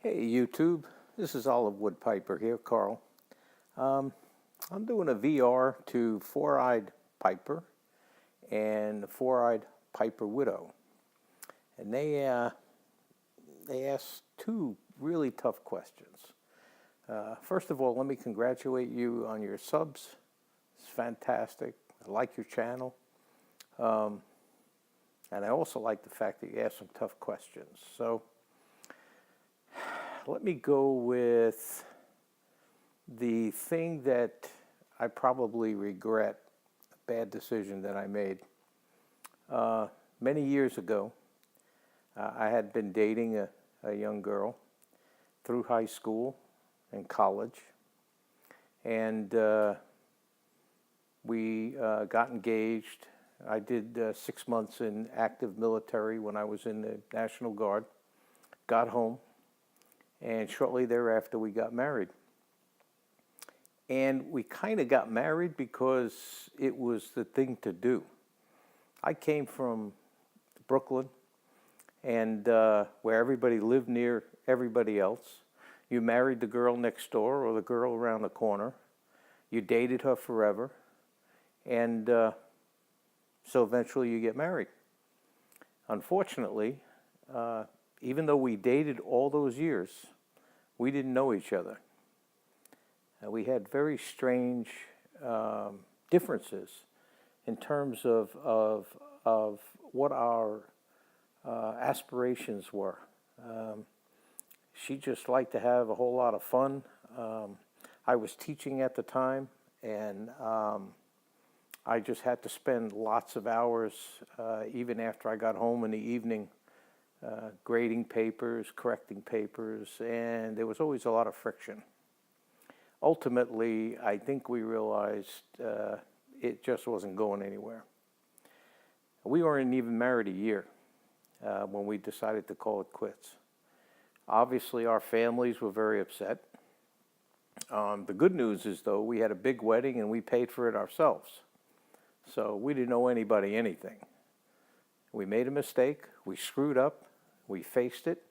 Hey YouTube, this is Olive Woodpiper here, Carl. Um, I'm doing a VR to Four-Eyed Piper and the Four-Eyed Piper Widow. And they asked two really tough questions. First of all, let me congratulate you on your subs. It's fantastic. I like your channel. Um, and I also like the fact that you asked some tough questions. So let me go with the thing that I probably regret, a bad decision that I made. Many years ago, I had been dating a young girl through high school and college, and we got engaged. I did 6 months in active military when I was in the National Guard, got home, and shortly thereafter we got married. And we kind of got married because it was the thing to do. I came from Brooklyn, and where everybody lived near everybody else. You married the girl next door or the girl around the corner. You dated her forever, and so eventually you get married. Unfortunately, even though we dated all those years, we didn't know each other. We had very strange differences in terms of what our aspirations were. She just liked to have a whole lot of fun. I was teaching at the time, and I just had to spend lots of hours, even after I got home in the evening, grading papers, correcting papers, and there was always a lot of friction. Ultimately, I think we realized it just wasn't going anywhere. We weren't even married a year when we decided to call it quits. Obviously, our families were very upset. The good news is, though, we had a big wedding and we paid for it ourselves. So we didn't owe anybody anything. We made a mistake, we screwed up, we faced it,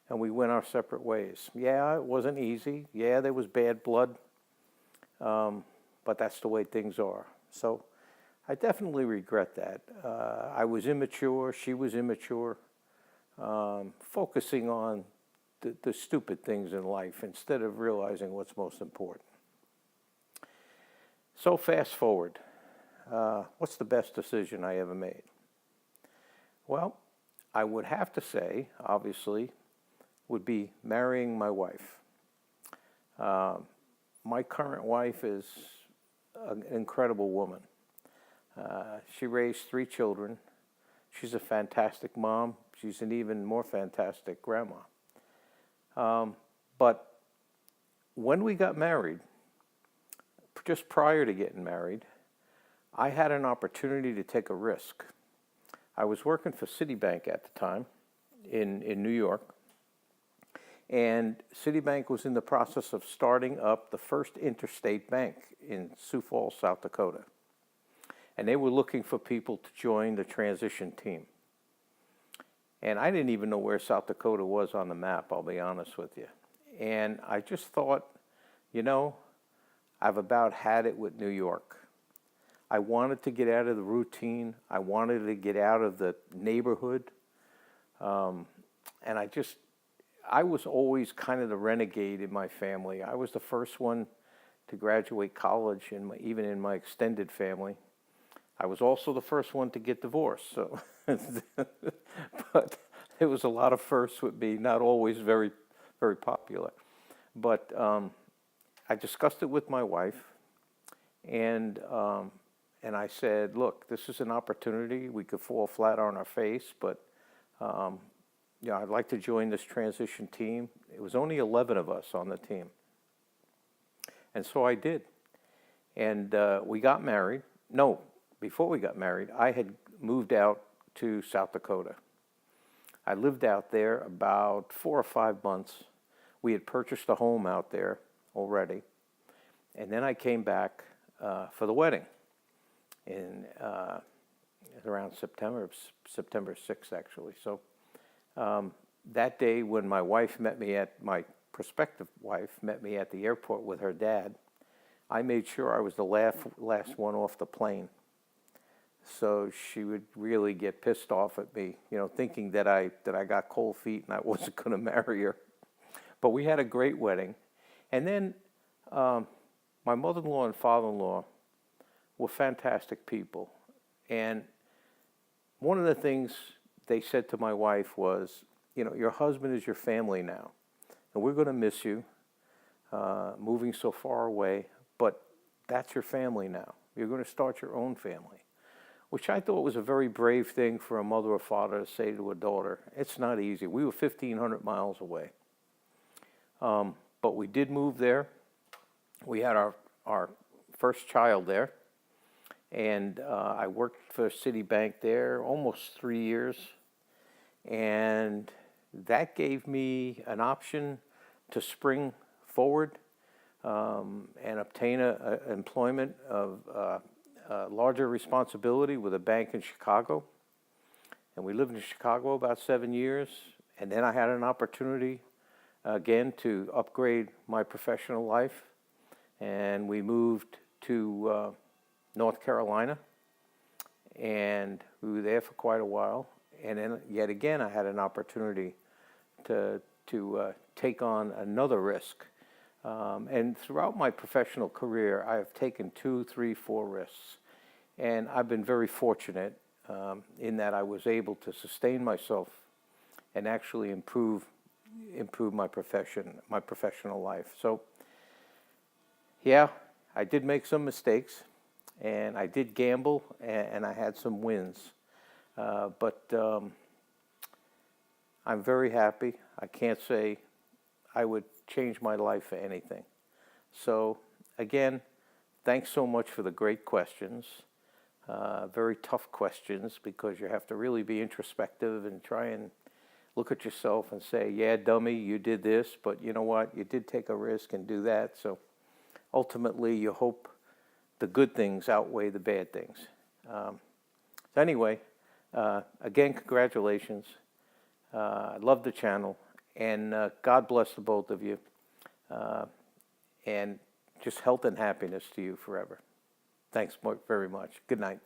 and we went our separate ways. Yeah, it wasn't easy. Yeah, there was bad blood, but that's the way things are. So I definitely regret that. I was immature, she was immature, focusing on the stupid things in life instead of realizing what's most important. So fast forward, what's the best decision I ever made? Well, I would have to say, obviously, would be marrying my wife. My current wife is an incredible woman. She raised 3 children. She's a fantastic mom. She's an even more fantastic grandma. But when we got married, just prior to getting married, I had an opportunity to take a risk. I was working for Citibank at the time in New York, and Citibank was in the process of starting up the first interstate bank in Sioux Falls, South Dakota. And they were looking for people to join the transition team. And I didn't even know where South Dakota was on the map, I'll be honest with you. And I just thought, you know, I've about had it with New York. I wanted to get out of the routine. I wanted to get out of the neighborhood. And I was always kind of the renegade in my family. I was the first one to graduate college, even in my extended family. I was also the first one to get divorced. So, but there was a lot of firsts with me, not always very, very popular. But I discussed it with my wife, and I said, look, this is an opportunity. We could fall flat on our face, but yeah, I'd like to join this transition team. It was only 11 of us on the team. And so I did. And we got married. No, before we got married, I had moved out to South Dakota. I lived out there about 4 or 5 months. We had purchased a home out there already. And then I came back for the wedding in around September 6th, actually. So that day when my prospective wife met me at the airport with her dad, I made sure I was the last one off the plane. So she would really get pissed off at me, thinking that I got cold feet and I wasn't going to marry her. But we had a great wedding. And then my mother-in-law and father-in-law were fantastic people. And one of the things they said to my wife was, your husband is your family now. And we're going to miss you moving so far away, but that's your family now. You're going to start your own family, which I thought was a very brave thing for a mother or father to say to a daughter. It's not easy. We were 1,500 miles away. But we did move there. We had our first child there. And I worked for Citibank there almost 3 years. And that gave me an option to spring forward and obtain employment of larger responsibility with a bank in Chicago. And we lived in Chicago about 7 years. And then I had an opportunity again to upgrade my professional life. And we moved to North Carolina. And we were there for quite a while. And then yet again, I had an opportunity to take on another risk. And throughout my professional career, I have taken 2, 3, 4 risks. And I've been very fortunate in that I was able to sustain myself and actually improve my professional life. So, yeah, I did make some mistakes, and I did gamble, and I had some wins. But I'm very happy. I can't say I would change my life for anything. So, again, thanks so much for the great questions. Very tough questions, because you have to really be introspective and try and look at yourself and say, yeah, dummy, you did this, but you know what? You did take a risk and do that. So ultimately, you hope the good things outweigh the bad things. So anyway, again, congratulations. I love the channel, and God bless the both of you, and just health and happiness to you forever. Thanks very much. Good night.